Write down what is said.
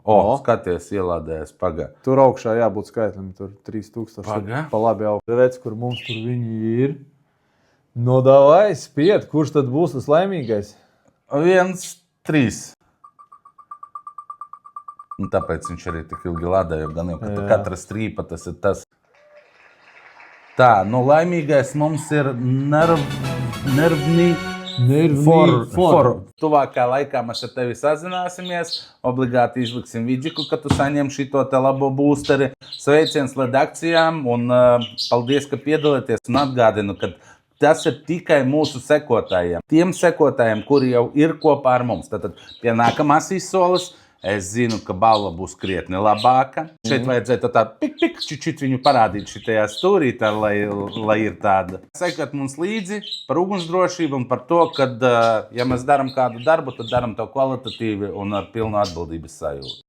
Skaties, ielādējies, paga. Tur augšā jābūt skaitlim, tur 3000. Paga. Pa labi augstu. Redz, kur mums tur viņi ir. No davai, spied, kurš tad būs tas laimīgais? 1, 3. Un tāpēc viņš arī tik ilgi lādē, jo gan jau katra strīpa tas ir tas. Tā, laimīgais mums ir nervni for. Tuvākā laikā mēs ar tevi sazināsimies, obligāti izliksim vidžiku, ka tu saņem šito te labo būsteri. Sveiciens redakcijām un paldies, ka piedalieties un atgādinu, ka tas ir tikai mūsu sekotājiem. Tiem sekotājiem, kuri jau ir kopā ar mums. Tātad pie nākamās izsoles es zinu, ka balva būs krietni labāka. Šeit vajadzētu tā pik, čičit viņu parādīt šitajā stūrītā, lai ir tāda. Sekot mums līdzi par ugunsdrošību un par to, ka, ja mēs daram kādu darbu, tad daram to kvalitatīvi un ar pilnu atbildības sajūtu.